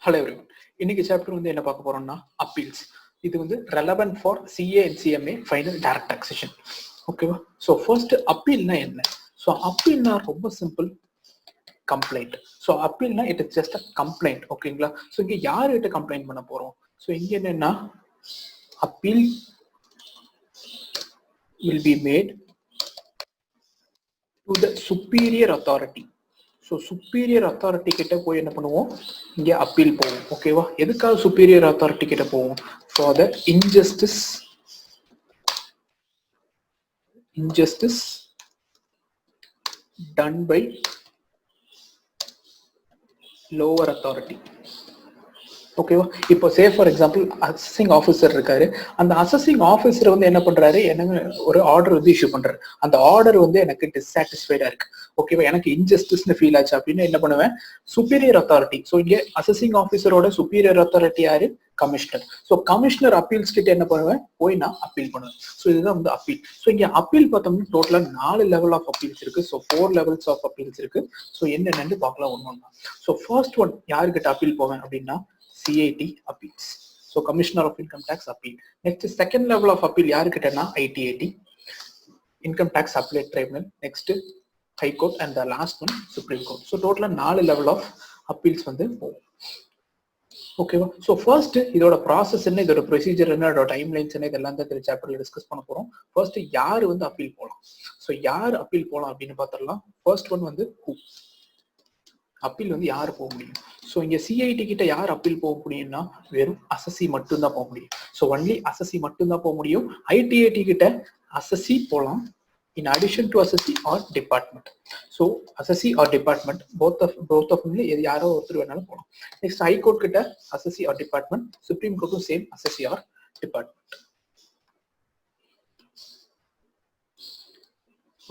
Hello everyone. இன்னைக்கு chapter வந்து என்ன பார்க்க போறோம்னா அப்பீல்ஸ். இது வந்து relevant for CA and CMA final direct taxation. ஓகேவா? ஸோ ஃபர்ஸ்ட் அப்பீல்னா என்ன? ஸோ அப்பீல்னா ரொம்ப சிம்பிள், கம்ப்ளைண்ட். ஸோ அப்பீல்னா it is just a complaint. ஓகேங்களா? ஸோ இங்க யார்கிட்ட கம்ப்ளைண்ட் பண்ண போறோம்? ஸோ இங்க என்னன்னா appeal will be made to the superior authority. So superior authority கிட்ட போய் என்ன பண்ணுவோம்? இங்கே அப்பீல் போவோம். ஓகேவா? எதுக்காக சுப்பீரியர் அத்தாரிட்டி கிட்ட போவோம்? For the injustice done by lower authority. ஓகேவா? இப்போ say for example assessing officer இருக்காரு. அந்த அசஸிங் ஆஃபீஸர் வந்து என்ன பண்றாரு? எனக்கு ஒரு ஆர்டர் வந்து இஷ்யூ பண்றாரு. அந்த ஆர்டர் வந்து எனக்கு டிஸாட்டிஸ்ஃபைடா இருக்கு. ஓகேவா? எனக்கு இன்ஜஸ்டிஸ்னு ஃபீல் ஆச்சு அப்படின்னு என்ன பண்ணுவேன்? Superior authority. ஸோ இங்கே அசஸிங் ஆஃபீஸரோட சுப்பீரியர் அத்தாரிட்டி யாரு? கமிஷனர். ஸோ கமிஷனர் அப்பீல்ஸ் கிட்ட என்ன பண்ணுவேன்? போய் நான் அப்பீல் பண்ணுவேன். ஸோ இதுதான் வந்து அப்பீல். ஸோ இங்கே அப்பீல் பார்த்தோம்னா டோட்டலா 4 லெவல் ஆஃப் அப்பீல்ஸ் இருக்கு. ஸோ 4 லெவல்ஸ் ஆஃப் அப்பீல்ஸ் இருக்கு. ஸோ என்னென்னு பார்க்கலாம் ஒன்று ஒன்றா. ஸோ ஃபர்ஸ்ட் ஒன் யாருக்கிட்ட அப்பீல் போவேன் அப்படின்னா CIT appeals. So Commissioner of Income Tax appeal. Next second level of appeal யாருக்கிட்டனா ITAT, Income Tax Appellate Tribunal. Next High Court and the last one Supreme Court. So total 4 level of appeals வந்து போகும். ஓகேவா? So first இதோட process என்ன, இதோட procedure என்ன, இதோட time lines என்ன, இதெல்லாம் தான் சாப்டர்ல டிஸ்கஸ் பண்ண போறோம். ஃபர்ஸ்ட் யார் வந்து அப்பீல் போகலாம்? ஸோ யார் அப்பீல் போகலாம் அப்படின்னு பார்த்துடலாம். ஃபர்ஸ்ட் ஒன் வந்து அப்பீல் வந்து யார் போக முடியும்? ஸோ இங்க சிஐடி கிட்ட யார் அப்பீல் போக முடியும்னா வெறும் அசசி மட்டும்தான் போக முடியும். ஸோ ஒன்லி அசசி மட்டும்தான் போக முடியும். ஐடிஐடி கிட்ட அசசி போகலாம், in addition to assessee or department. So assessee or department both of யாரோ ஒருத்தர் வேணாலும் போகலாம். நெக்ஸ்ட் ஹை கோர்ட் கிட்ட assessee or department, சுப்ரீம் கோர்ட்டும் சேம் assessee or department.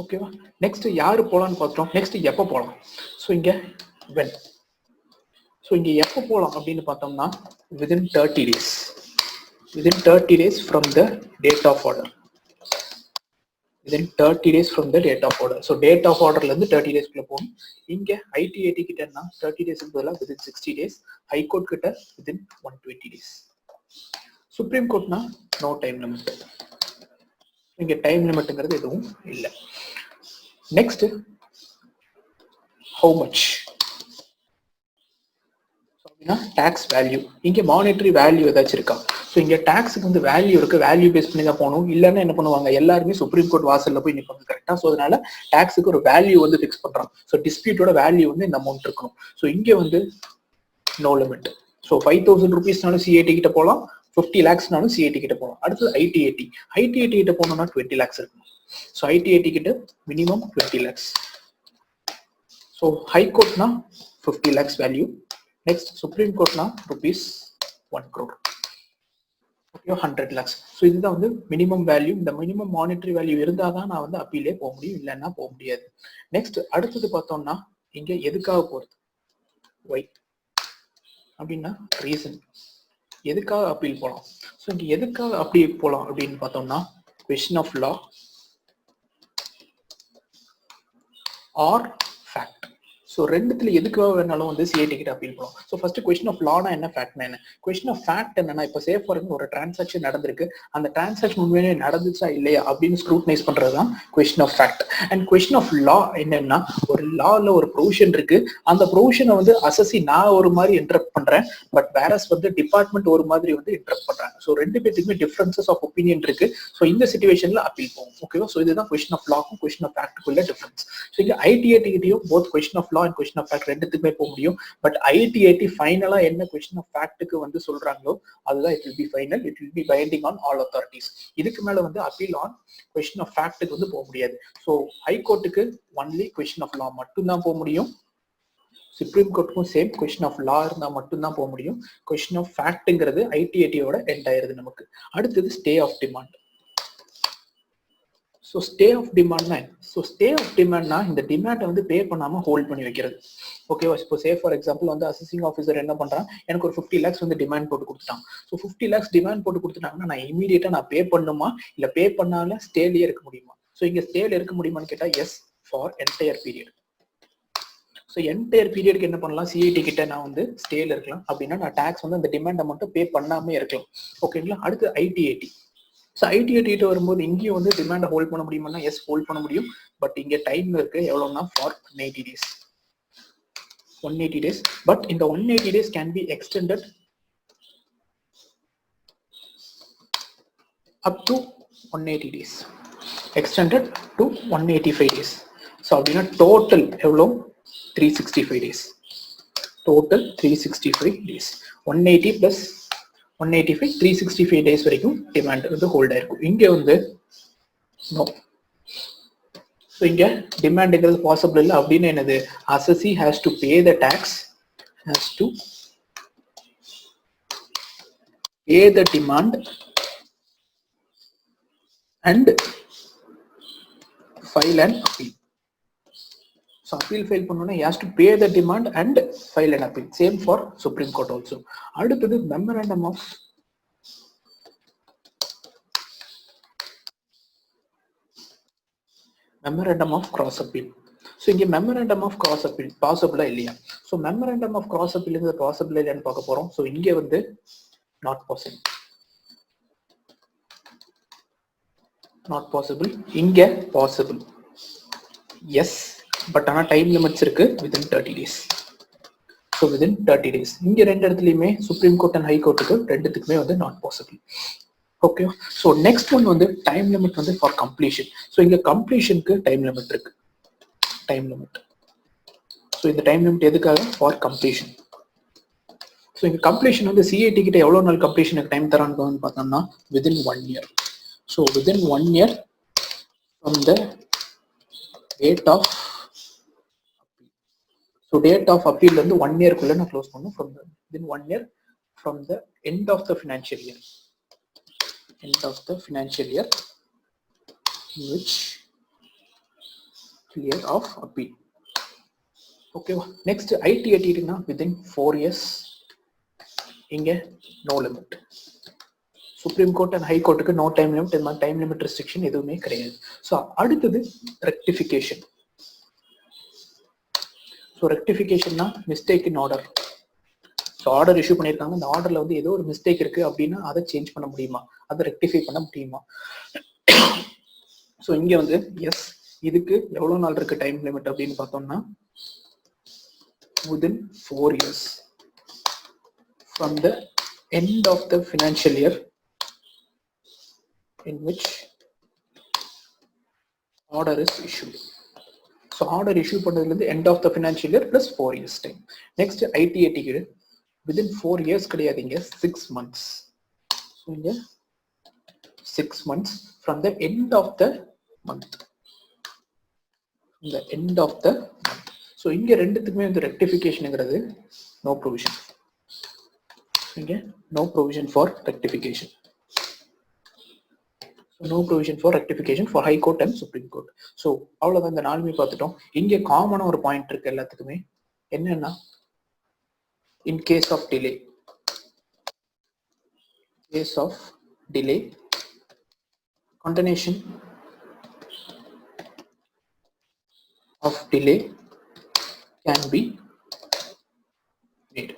ஓகேவா? நெக்ஸ்ட் யாரு போலான்னு பார்த்தோம். நெக்ஸ்ட் எப்போ போகலாம்? ஸோ இங்க when. ஸோ இங்க எப்போ போகலாம் அப்படின்னு பார்த்தோம்னா within 30 days. Within 30 days from the date of order. Within 30 days from the date of order. So date of orderல இருந்து 30 days குள்ள போகும். இங்க ITAT கிட்டனா 30 days பதிலா within 60 days. High Court கிட்ட within 120 days. Supreme Courtனா no time limit. இங்க time லிமிட்ங்கிறது எதுவும் இல்லை. Next how much? Tax value. இங்க மானிட்டரி வேல்யூ ஏதாச்சும் இருக்கா? ஸோ இங்க டாக்ஸுக்கு வந்து வேல்யூ இருக்கு, வேல்யூ பேஸ் பண்ணி தான் போகணும். இல்லைன்னா என்ன பண்ணுவாங்க, எல்லாருமே சுப்ரீம் கோர்ட் வாசல்ல போய் நிற்பாங்க கரெக்டா. ஸோ அதனால டாக்ஸுக்கு ஒரு வேல்யூ வந்து ஃபிக்ஸ் பண்றாங்க. ஸோ டிஸ்பியூட்டோட வேல்யூ வந்து இந்த அமௌண்ட் இருக்கணும். ஸோ இங்க வந்து நோ லிமிட். ஸோ 5000 rupeesனாலும் சிஐடி கிட்ட போகலாம், 50 lakhsனாலும் சிஐடி கிட்ட போகலாம். அடுத்தது ஐடிஐடி கிட்ட போனோம்னா 20 lakhs இருக்கணும். ஸோ ஐடிஐடி கிட்ட மினிமம் 20 lakhs. ஸோ ஹை கோர்ட்னா 50 lakhs வேல்யூ. நெக்ஸ்ட் சுப்ரீம் கோர்ட்னா rupees 1 crore. Okay, 100 lakhs. So இதுதான் வந்து மினிமம் வேல்யூ. இந்த மினிமம் மானிட்டரி வேல்யூ இருந்தால் தான் நான் வந்து அப்பீலே போக முடியும், இல்லைன்னா போக முடியாது. நெக்ஸ்ட் அடுத்தது பார்த்தோம்னா இங்க எதுக்காக போறது? ஒய் அப்படின்னா ரீசன். எதுக்காக அப்பீல் போகலாம்? ஸோ இங்க எதுக்காக அப்பீல் போகலாம் அப்படின்னு பார்த்தோம்னா question of law or fact. So ரெண்டுத்துல எதுக்காக வேணாலும் வந்து சிஐடி கிட்ட அப்பீல் போகலாம். ஸோ ஃபர்ஸ்ட் கொஸ்டின் ஆஃப் லானா என்ன, ஃபேக்ட்னா என்ன? கொஸ்டின் ஆஃப் ஃபேக்ட் என்னன்னா, இப்போ சேஃப் ஃபார் ஒரு டிரான்சாக்ஷன் நடந்திருக்கு, அந்த டிரான்சாக்ஷன் உண்மையிலே நடந்துச்சா இல்லையா அப்படின்னு ஸ்க்ரூட்டனைஸ் பண்றது தான் question of fact. And question of law என்னன்னா, ஒரு லால ஒரு ப்ரொவிஷன் இருக்கு, அந்த ப்ரொவிஷனை வந்து அசசி நான் ஒரு மாதிரி இன்டரப்ட் பண்றேன், பட் வேரஸ் வந்து டிபார்ட்மெண்ட் ஒரு மாதிரி வந்து இன்டரப்ட் பண்றாங்க. ஸோ ரெண்டு பேருக்குமே டிஃபரன்சஸ் ஆஃப் ஒப்பீனியன் இருக்கு. ஸோ இந்த சிச்சுவேஷன்ல அப்பீல் போகும். ஓகேவா? ஸோ இதுதான் கொஸ்டின் ஆஃப் லாக்கும் கொஸ்டின் ஆஃப் ஃபேக்டுக்குள்ள டிஃபரன்ஸ். ஸோ இங்க ஐடிஐடி கிட்டையும் both question of law and question of fact ரெண்டுத்துக்குமே போக முடியும். பட் ஐடிஐடி ஃபைனலா என்ன கொஸ்டின் ஆஃப் ஃபேக்டுக்கு வந்து சொல்றாங்களோ அதுதான் it will be final. It will be binding on all authorities. இதுக்கு மேல வந்து அப்பீல் ஆன் கொஸ்டின் ஆஃப் ஃபேக்டுக்கு வந்து போக முடியாது. ஸோ ஹை கோர்ட்டுக்கு ஒன்லி கொஸ்டின் ஆஃப் லா மட்டும் தான் போக முடியும். சுப்ரீம் கோர்ட்டுக்கும் சேம் கொஸ்டின் ஆஃப் லா இருந்தா மட்டும்தான் போக முடியும். கொஸ்டின் ஆஃப் ஃபேக்ட்ங்கிறது ஐடிஐடியோட எண்ட் ஆயிருது நமக்கு. அடுத்தது stay of demand. So stay of டிமாண்ட்னா என்ன? ஸோ ஸ்டே ஆஃப் டிமாண்ட்னா இந்த டிமாண்டை வந்து பே பண்ணாம ஹோல்ட் பண்ணி வைக்கிறது. ஓகேவா? இப்போ சே ஃபார் எக்ஸாம்பிள் வந்து அசஸிங் ஆஃபீஸர் என்ன பண்றான், எனக்கு ஒரு 50 lakhs வந்து டிமாண்ட் போட்டு கொடுத்துட்டான். ஸோ 50 lakhs டிமாண்ட் போட்டு கொடுத்துட்டாங்கன்னா நான் இமீடியட்டா நான் பே பண்ணுமா, இல்ல பே பண்ணால ஸ்டேலயே இருக்க முடியுமா? ஸோ இங்க ஸ்டேல இருக்க முடியுமான்னு கேட்டா yes, for entire period. So entire பீரியடுக்கு என்ன பண்ணலாம், சிஐடி கிட்ட நான் வந்து ஸ்டேல இருக்கலாம். அப்படின்னா நான் டேக்ஸ் வந்து அந்த டிமாண்ட் அமௌண்ட்டை பே பண்ணாமே இருக்கலாம். ஓகேங்களா. அடுத்து ஐடிஏடி. ஸோ ஐடிஏடி வரும்போது இங்கேயும் வந்து டிமாண்டை ஹோல்ட் பண்ண முடியுமானா எஸ் ஹோல்ட் பண்ண முடியும். பட் இங்கே டைம் இருக்கு எவ்வளோனா ஃபார் 180 days. 180 days. பட் இந்த 180 days can be extended up to 180 days. Extended to 185 days. So அப்படின்னா டோட்டல் எவ்வளோ 365 days. Total 365 days. 180 plus 185 365 days வரைக்கும் டிமாண்ட் வந்து ஹோல்ட் ஆயிருக்கும். இங்கே வந்து நோ. ஸோ இங்கே டிமாண்டுங்கிறது பாசிபிள் இல்லை. அப்படின்னு என்னது, assessee has to pay the tax, has to pay the demand and file an appeal. So appeal file பண்ணனும்னா he has to pay the demand and file an appeal. Same for Supreme Court also. அடுத்தது memorandum of cross appeal. So இங்க memorandum of cross appeal possible இல்லையா? So memorandum of cross appeal is possible இல்லையான்னு பார்க்க போறோம். So இங்க வந்து not possible. Not possible. இங்க possible. Yes, but ஆனா டைம் லிமிட்ஸ் இருக்கு within 30 days. So within 30 days. இங்க ரெண்டு இடத்துலயுமே சுப்ரீம் கோர்ட் அண்ட் ஹை கோர்ட்டுக்கு ரெண்டுத்துக்குமே வந்து not possible. Okay. So next one வந்து டைம் லிமிட் வந்து ஃபார் கம்ப்ளீஷன். ஸோ இங்க கம்ப்ளீஷனுக்கு டைம் லிமிட் இருக்கு. Time limit. ஸோ இந்த டைம் லிமிட் எதுக்காக, ஃபார் கம்ப்ளீஷன். ஸோ இங்க கம்ப்ளீஷன் வந்து சிஐடி கிட்ட எவ்வளவு நாள் கம்ப்ளீஷனுக்கு டைம் தரான்னு பார்த்தோம்னா within 1 year. So within 1 year from the date of appeal. So date of appeal வந்து 1 year குள்ள நான் க்ளோஸ் பண்ணும். From the within 1 year from the end of the financial year. End of the financial year in which year of appeal. Okay. Next ITAT னா within 4 years. இங்க no limit. Supreme court and high கோர்ட்டுக்கு no time limit, இந்த மாதிரி time limit restriction எதுவுமே கிடையாது. So அடுத்தது rectification. So ரெக்டிஃபிகேஷன்னா mistake in order. So order issue பண்ணியிருக்காங்க, அந்த ஆர்டர்ல வந்து ஏதோ ஒரு மிஸ்டேக் இருக்கு அப்படின்னா அதை சேஞ்ச் பண்ண முடியுமா, அதை ரெக்டிஃபை பண்ண முடியுமா. ஸோ இங்க வந்து எஸ், இதுக்கு எவ்வளோ நாள் இருக்கு டைம் லிமிட் அப்படின்னு பார்த்தோம்னா within 4 years from the end of the financial year in which order is issued. So order issue பண்ணதுல இருந்து end of the financial year plus 4 years time. Next ITAT க்கு within 4 years கிடையாதுங்க, 6 months. So இங்க 6 months from the end of the month. From the end of the month. So இங்க ரெண்டுத்துக்குமே வந்து ரெக்டிஃபிகேஷன்ங்கிறது no provision. இங்க no provision for rectification. No provision for rectification for High Court and Supreme Court. So அவ்வளவுதான், இந்த நாலுமே பார்த்துட்டோம். இங்கே காமனா ஒரு பாயிண்ட் இருக்கு எல்லாத்துக்குமே, என்னன்னா in case of delay, continuation of delay can be made.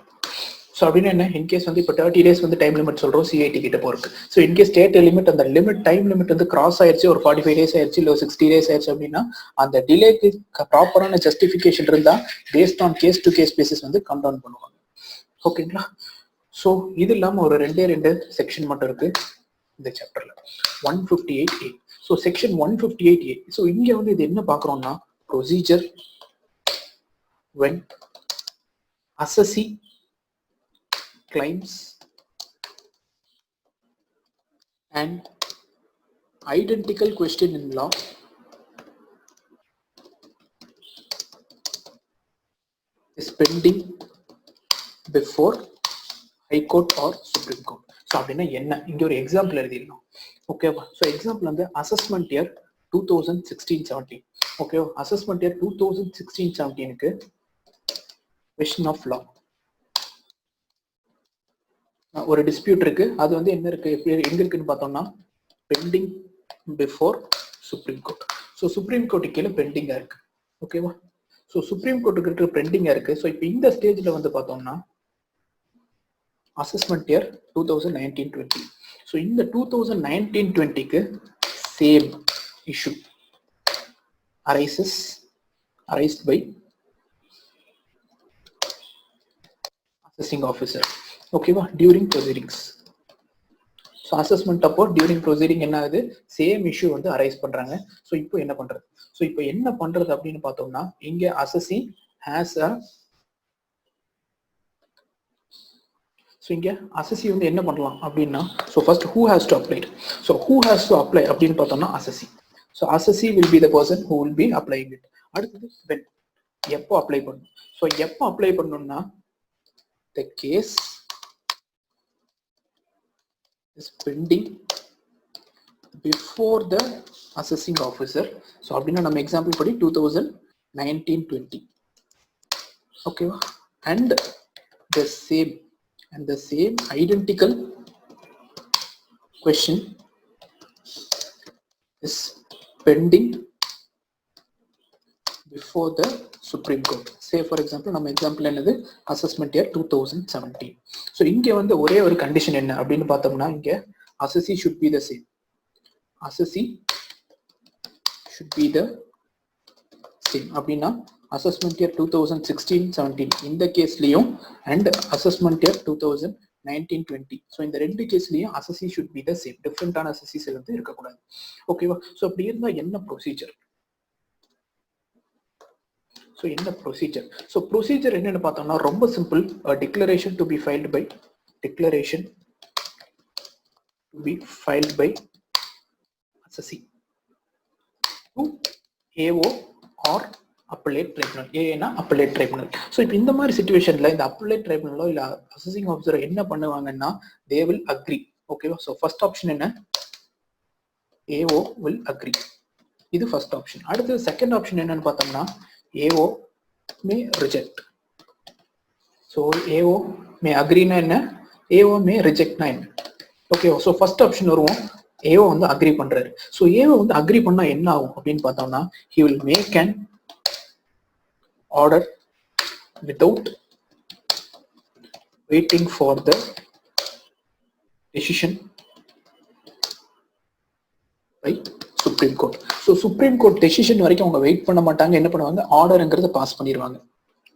So அப்படின்னு என்ன, இன்கேஸ் வந்து இப்போ 30 days வந்து டைம் லிமிட் சொல்றோம் சிஐடி கிட்ட போறதுக்கு. ஸோ இன்கேஸ் ஸ்டேட் லிமிட், அந்த லிமிட் டைம் லிமிட் வந்து கிராஸ் ஆயிடுச்சு, ஒரு 45 days ஆயிடுச்சு, இல்லை 60 days ஆயிடுச்சு அப்படின்னா அந்த டிலேக்கு ப்ராப்பரான ஜஸ்டிஃபிகேஷன் இருந்தா based on case to case basis வந்து கம் டவுன் பண்ணுவாங்க. ஓகேங்களா. ஸோ இது இல்லாம ஒரு ரெண்டு செக்ஷன் மட்டும் இருக்கு இந்த சாப்டர்ல, 158A. So section 158A. So இங்க வந்து இது என்ன பாக்குறோம்னா, procedure when assessee claims and identical question in law is pending before High Court or Supreme Court. So அப்படின்னா என்ன, இங்க ஒரு எக்ஸாம்பிள் எழுதிடலாம். ஓகேவா. ஸோ எக்ஸாம்பிள் வந்து அசஸ்மெண்ட் இயர் 2016-17. ஓகேவா. அசஸ்மெண்ட் இயர் 2016-17க்கு question of law ஒரு டிஸ்பியூட் இருக்கு. அது வந்து என்ன இருக்கு, எங்க இருக்குன்னு பார்த்தோம்னா pending before supreme court. So supreme court கீழே பெண்டிங்கா இருக்கு. ஓகேவா. ஸோ சுப்ரீம் கோர்ட்டுக்கு பெண்டிங்கா இருக்கு. ஸோ இப்போ இந்த ஸ்டேஜ்ல வந்து பார்த்தோம்னா அசஸ்மெண்ட் இயர் 2019-20. ஸோ இந்த 2019-20க்கு same issue arised by assessing officer. ஓகேவா, டியூரிங் ப்ரொசீடிங்ஸ். ஸோ அசஸ்மெண்ட் அப்போ டியூரிங் ப்ரொசீடிங் என்ன ஆகுது, சேம் இஷ்யூ வந்து அரைஸ் பண்றாங்க. ஸோ இப்போ என்ன பண்றது, ஸோ இப்போ என்ன பண்றது அப்படின்னு பார்த்தோம்னா இங்க அசஸி ஹேஸ் அ, ஸோ இங்க அசஸி வந்து என்ன பண்ணலாம் அப்படின்னா, so first who has to apply. So who has to apply அப்படின்னு பார்த்தோம்னா assessee. So assessee will be the person who will be applying it. அடுத்தது when, எப்போ அப்ளை பண்ணணும். ஸோ எப்போ அப்ளை பண்ணணும்னா the case is pending before the assessing officer. So அப்படின்னா நம்ம example படி 2019-20. ஓகேவா, and the same identical question is pending before the Supreme Court. Say for example நம்ம எக்ஸாம்பிள் என்னது, அசஸ்மெண்ட் இயர் 2017. ஸோ இங்க வந்து ஒரே ஒரு கண்டிஷன் என்ன அப்படின்னு பார்த்தோம்னா இங்க அசஸி should be the same. அசஸி should be the same அப்படின்னா அசஸ்மெண்ட் இயர் 2016-17 இந்த கேஸ்லயும் அண்ட் அசஸ்மெண்ட் இயர் 2019-20. ஸோ இந்த ரெண்டு கேஸ்லயும் அசஸி should be the same. டிஃப்ரெண்டான அசஸிஸ் வந்து இருக்கக்கூடாது. ஓகேவா, ஸோ அப்படி இருந்தா என்ன ப்ரொசீஜர். ஸோ என்ன ப்ரொசீஜர், ஸோ ப்ரொசீஜர் என்னன்னு பார்த்தோம்னா ரொம்ப simple. Declaration to be filed by assessee to AO or appellate tribunal. ஏன்னா அப்பலேட் ட்ரைபுனல். ஸோ இப்போ இந்த மாதிரி சிச்சுவேஷன்ல இந்த அப்பலேட் ட்ரைபுனலோ இல்லை அசஸிங் ஆஃபீஸரோ என்ன பண்ணுவாங்கன்னா தே வில் அக்ரி. ஓகேவா, ஸோ ஃபர்ஸ்ட் ஆப்ஷன் என்ன, ஏஓ வில் அக்ரி. இது ஃபர்ஸ்ட் ஆப்ஷன். அடுத்து செகண்ட் ஆப்ஷன் என்னன்னு பார்த்தோம்னா AO may reject. So AO may agree na enna, AO may reject na enna. Okay, so first option varuvom, AO வந்து agree பண்றாரு. So AO வந்து agree பண்ணா என்ன ஆகும் அப்படின்னு பார்த்தோம்னா he will make an order without waiting for the decision by supreme court. So supreme court decision வரைக்கும் அவங்க வெயிட் பண்ண மாட்டாங்க. என்ன பண்ணுவாங்க, ஆர்டருங்கிறத பாஸ் பண்ணிடுவாங்க.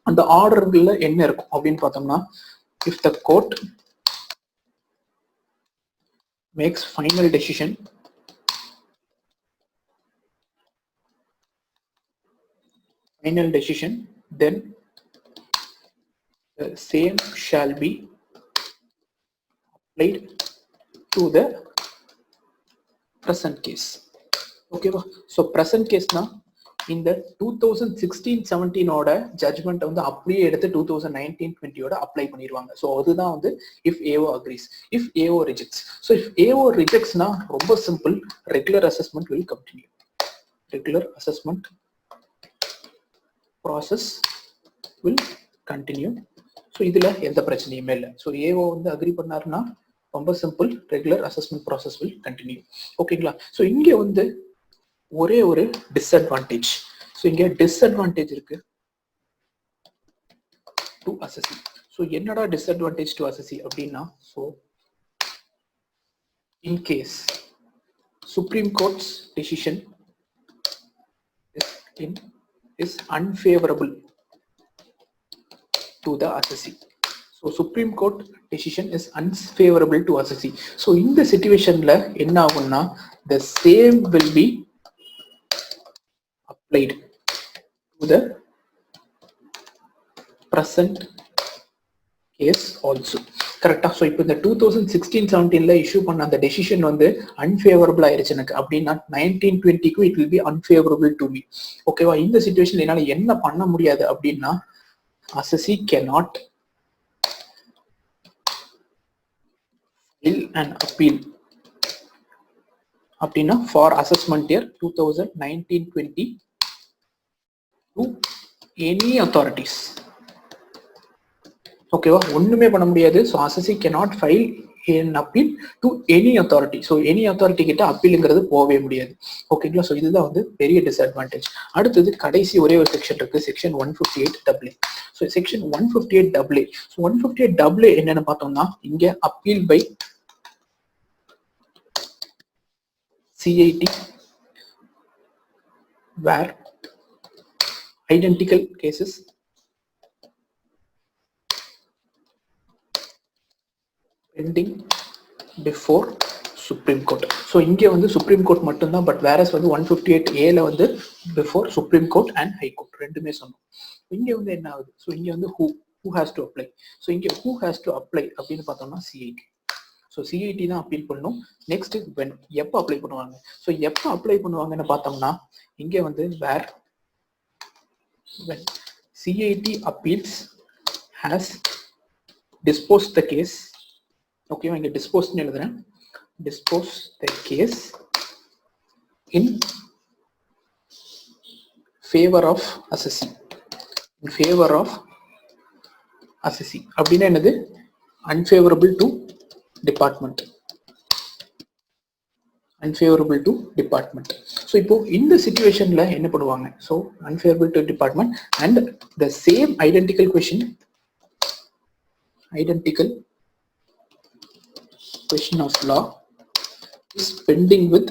அந்த ஆர்டர்ல என்ன இருக்கும் அப்படின்னு பார்த்தோம்னா if the court makes final decision then the same shall be applied to the present case. ஓகேவா, ஸோ ப்ரெசன்ட் கேஸ்னா இந்த 2016-17 ஓட ஜட்மெண்ட் வந்து அப்படியே எடுத்து 2019-20 அப்ளை பண்ணிடுவாங்க. ஸோ அதுதான் வந்து if AO agrees. If AO rejects, so if AO ரிஜெக்ட்ஸ்னா ரொம்ப simple, regular assessment will continue. Regular assessment process will continue. So இதுல எந்த பிரச்சனையுமே இல்லை. ஸோ ஏஓ வந்து அக்ரி பண்ணாருன்னா ரொம்ப simple, regular assessment process will continue. ஓகேங்களா, ஸோ இங்க வந்து ஒரே ஒரு டிஸ்அட்வான்டேஜ். ஸோ இங்க டிஸ்அட்வான்டேஜ் இருக்கு டு அசஸி. ஸோ என்னடா டிஸ்அட்வான்டேஜ் டு அசஸி அப்படின்னா, so in case supreme court's decision is unfavorable to the assessee. So Supreme Court decision is unfavorable to assessee. So in the situation la enna agumna the same will be applied to the present case also. கரெக்டா, so இப்போ இந்த 2016-17 issue பண்ண அந்த decision வந்து unfavourable ஆயிருச்சு எனக்கு அப்படின்னா 19-20க்கும் it will be unfavourable to me. ஓகேவா, இந்த சிச்சுவேஷன் என்னால என்ன பண்ண முடியாது அப்படின்னா assessee cannot file an appeal அப்படின்னா for assessment year 2019-20 to any authorities. ஓகேவா, ஒண்ணுமே பண்ண முடியாது. So assessee cannot file an appeal to any authority. So any authority கிட்ட அப்பீலுங்கிறது போகவே முடியாது. ஓகேங்களா? ஸோ இதுதான் வந்து பெரிய டிஸ்அட்வான்டேஜ். அடுத்தது கடைசி ஒரே ஒரு செக்ஷன் இருக்கு, section 158AA. So section 158AA. So 158AA என்னன்னு பார்த்தோம்னா, இங்க appeal by CIT where identical cases pending before Supreme Court. So இங்கே வந்து சுப்ரீம் கோர்ட் மட்டும்தான், பட் வேறஸ் வந்து 158A வந்து before supreme court and high court ரெண்டுமே சொன்னோம். இங்கே வந்து என்ன ஆகுது? ஸோ இங்கே வந்து who has to apply. So இங்கே who has to apply அப்படின்னு பார்த்தோம்னா CIT. ஸோ CIT தான் அப்பீல் பண்ணணும். நெக்ஸ்ட் when எப்போ அப்ளை பண்ணுவாங்க? ஸோ எப்போ அப்ளை பண்ணுவாங்கன்னு பார்த்தோம்னா, இங்கே வந்து when CIT appeals has disposed the case. ஓகேவா? இங்கே டிஸ்போஸ்ட்னு எழுதுறேன். dispose the case in favor of assessee. In favor of assessee அப்படின்னா என்னது? unfavorable to department. unfavorable to department. So இப்போ இந்த சிச்சுவேஷன்ல என்ன பண்ணுவாங்க? So unfavorable to department and the same identical question of law is pending with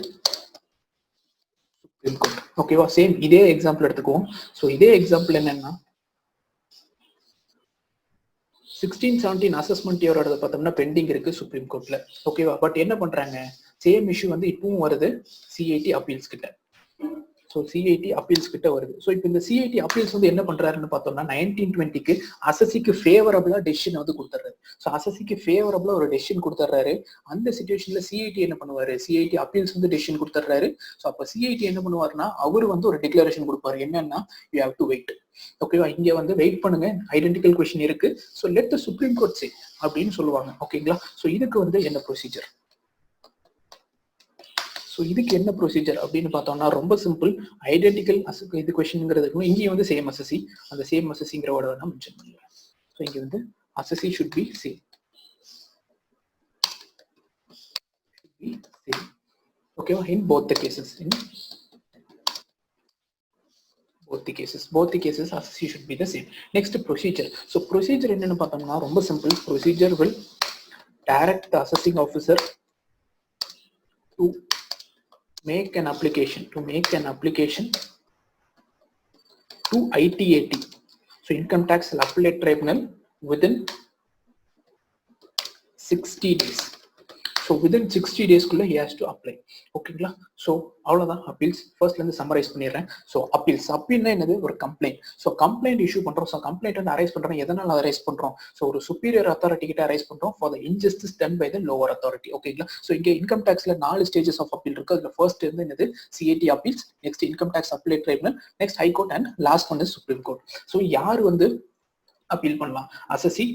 Supreme Court. ஓகேவா? Same இதே example எடுத்துக்குவோம். So இதே எக்ஸாம்பிள் என்னன்னா, 1617 அசஸ்மெண்ட் இயரோட பார்த்தோம்னா பெண்டிங் இருக்கு சுப்ரீம் கோர்ட்ல. ஓகேவா? பட் என்ன பண்றாங்க? சேம் இஷ்யூ வந்து இப்பவும் வருது CIT அப்பீல்ஸ் கிட்ட. ஸோ CIT அப்பீல்ஸ் கிட்ட வருது. ஸோ இப்போ இந்த CIT அப்பீல்ஸ் வந்து என்ன பண்றாருன்னு பார்த்தோம்னா, 1920க்கு அசசிக்கு ஃபேவரபிளா டெசிஷன் வந்து கொடுத்துறாரு. ஸோ அசசிக்கு ஃபேவரபிளா ஒரு டெசிஷன் கொடுத்துறாரு. அந்த சிச்சுவேஷன்ல CIT என்ன பண்ணுவாரு? CIT அப்பீல்ஸ் வந்து டெசிஷன் கொடுத்துறாரு. ஸோ அப்போ CIT என்ன பண்ணுவாருன்னா, அவரு வந்து ஒரு டிக்ளரேஷன் கொடுப்பாரு. என்னன்னா, யூ ஹேவ் டு வெயிட். ஓகேவா? இங்க வந்து வெயிட் பண்ணுங்க, ஐடென்டிக்கல் கொஸ்டின் இருக்கு, so let the supreme court say அப்படின்னு சொல்லுவாங்க. ஓகேங்களா? ஸோ இதுக்கு வந்து என்ன ப்ரொசீஜர்? ஸோ இதுக்கு என்ன ப்ரொசீஜர் அப்படின்னு பார்த்தோம்னா, ரொம்ப சிம்பிள். ஐடென்டிக்கல் இது கொஸ்டின்ங்கிறதுக்கும் இங்கேயும் வந்து சேம் அசசி, அந்த சேம் அசசிங்கிற வேர்டை நான் மென்ஷன் பண்ணுறேன். ஸோ இங்கே வந்து அசசி ஷுட் பி சேம். ஓகேவா? In both the cases, both the cases assessee should be the same. Next, procedure. So procedure என்னன்னு பார்த்தோம்னா ரொம்ப simple. Procedure will direct the assessing officer to make an application to ITAT. So income tax appellate tribunal within 60 days. So within 60 days குள்ள he has to apply. ஓகேங்களா? So அவ்வளோதான் appeals. ஃபர்ஸ்ட்ல இருந்து summarise பண்ணிடுறேன். So அப்பீல்னா என்னது? ஒரு complaint. So complaint issue பண்றோம். ஸோ கம்ப்ளைண்ட் வந்து அரைஸ் பண்றோம். எதனால அரைஸ் பண்றோம்? ஸோ ஒரு சுப்பீரியர் அத்தாரிட்டி கிட்ட அரைஸ் பண்றோம் for the injustice done by the lower authority. ஓகேங்களா? ஸோ இங்கே இன்கம் டேக்ஸ்ல 4 ஸ்டேஜஸ் ஆஃப் அப்பீல் இருக்கு. அதுல ஃபர்ஸ்ட் வந்து என்னது? CIT appeals, next income tax appellate tribunal, next high court and last one is supreme court. So யார் வந்து appeal பண்ணலாம்? Assessee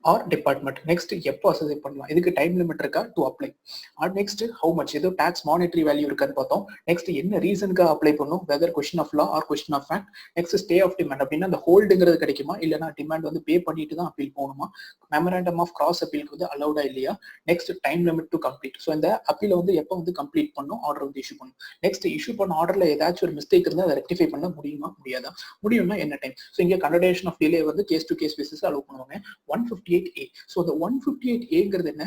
or department. Next, எப்போ அசஸ் பண்ணலாம்? இதுக்கு டைம் லிமிட் இருக்கா to apply? Or next how much, ஏதோ tax monetary value இருக்கான்னு பார்த்தோம். நெக்ஸ்ட் என்ன ரீசனுக்காக அப்ளை பண்ணும்? Whether question of law or question of fact. Next stay of demand, அப்படின்னா அந்த ஹோல்டுங்கிறது கிடைக்குமா, இல்லைனா டிமாண்ட் வந்து பே பண்ணிட்டு தான் அப்பீல் போகணுமா? மெமராண்டம் ஆஃப் கிராஸ் அப்பீலுக்கு வந்து அலௌடா இல்லையா? Next time limit to complete. So இந்த அப்பீல வந்து எப்போ வந்து கம்ப்ளீட் பண்ணும்? ஆர்டர் வந்து இஷ்யூ பண்ணும். நெக்ஸ்ட் இஷ்யூ பண்ண ஆர்டர்ல ஏதாச்சும் ஒரு மிஸ்டேக் இருந்தால் அதை ரெக்டிஃபை பண்ண முடியுமா, முடியாதா? முடியும்னா என்ன டைம்? ஸோ இங்கே கன்வர்டேஷன் ஆஃப் டிலே வந்து case to case basis allow பண்ணுவாங்க. 158A. ஸோ இந்த 158Aங்கிறது என்ன?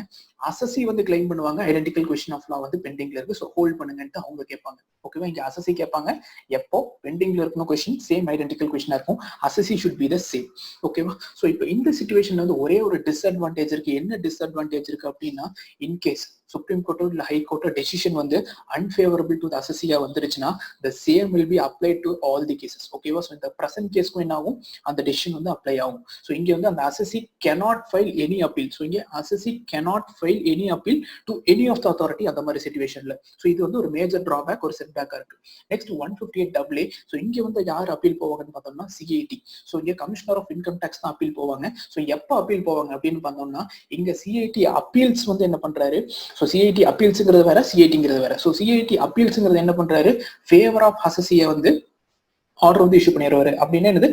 அசசி வந்து கிளைம் பண்ணுவாங்க, ஐடென்டிக்கல் கொஸ்டின் ஆஃப் லா வந்து பெண்டிங்ல இருக்கு, ஸோ ஹோல்ட் பண்ணுங்கன்ட்டு அவங்க கேட்பாங்க. ஓகேவா? இங்க அசசி கேட்பாங்க, எப்போ பெண்டிங்ல இருக்கணும் கொஸ்டின், சேம் ஐடென்டிக்கல் கொஸ்டினா இருக்கும், அசசி ஷுட் பி த சேம். ஓகேவா? ஸோ இப்போ இந்த சிச்சுவேஷன்ல வந்து ஒரே ஒரு டிஸ்அட்வான்டேஜ் இருக்கு. என்ன டிஸ்அட்வான்டேஜ் இருக்கு அப்படின்னா, இன்கேஸ் சுப்ரீம் கோர்ட்டோ இல்ல ஹை கோர்ட்டோ டெசிஷன் வந்து அன்ஃபேவரபிள் டு த அசசியா வந்துருச்சுன்னா, the same will be applied to all the cases. ஓகேவா? ஸோ இந்த பிரசன்ட் கேஸ்க்கும் என்ன ஆகும்? அந்த டெசிஷன் வந்து அப்ளை ஆகும். ஸோ இங்க வந்து அந்த அசசி cannot file any appeal. So இங்க அசசி cannot file any appeal to any of the authority அந்த மாதிரி சிச்சுவேஷன்ல. ஸோ இது வந்து ஒரு மேஜர் டிராபேக், ஒரு செட்பேக்கா இருக்கு. Next 158AA. ஸோ இங்க வந்து யார் அப்பீல் போவாங்கன்னு பார்த்தோம்னா CIT. ஸோ இங்க கமிஷனர் ஆஃப் இன்கம் டேக்ஸ் தான் அப்பீல் போவாங்க. ஸோ எப்போ அப்பீல் போவாங்க அப்படின்னு பார்த்தோம்னா, இங்க CIT அப்பீல்ஸ் வந்து என்ன பண்றாரு? ஸோ CIT அப்பீல்ஸ்ங்கிறது வேற, CITங்கிறது வேற. ஸோ CIT அப்பீல்ஸ்ங்கிறது என்ன பண்றாரு? ஃபேவர் ஆஃப் அசசியை வந்து ஆர்டர் வந்து இஷ்யூ பண்ணிடுவாரு. அப்படின்னா என்னது?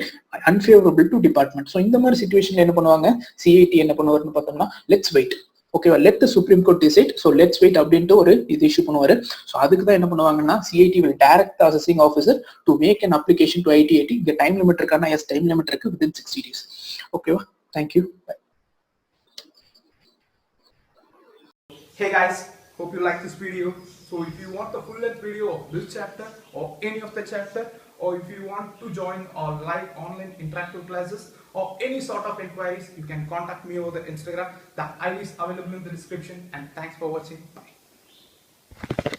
Unfavourable to department. ஸோ இந்த மாதிரி சிச்சுவேஷன்ல என்ன பண்ணுவாங்க? CIT என்ன பண்ணுவாருன்னு பார்த்தோம்னா, லெட்ஸ் வெயிட். ஓகேவா, let the supreme court decide, so let's wait அப்படின்ட்டு ஒரு இது இஷ்யூ பண்ணுவாரு. ஸோ அதுக்கு தான் என்ன பண்ணுவாங்கன்னா CIT will direct assessing officer to make an application to ITAT. இங்க டைம் லிமிட் இருக்கானா? எஸ், டைம் லிமிட் இருக்கு, வித்தின் 60 days. ஓகேவா, thank you. Hey guys, hope you like this video. So if you want the full length video of this chapter or any of the chapter, or if you want to join our live online interactive classes or any sort of inquiries, you can contact me over the Instagram. The ID is available in the description, and thanks for watching. Bye.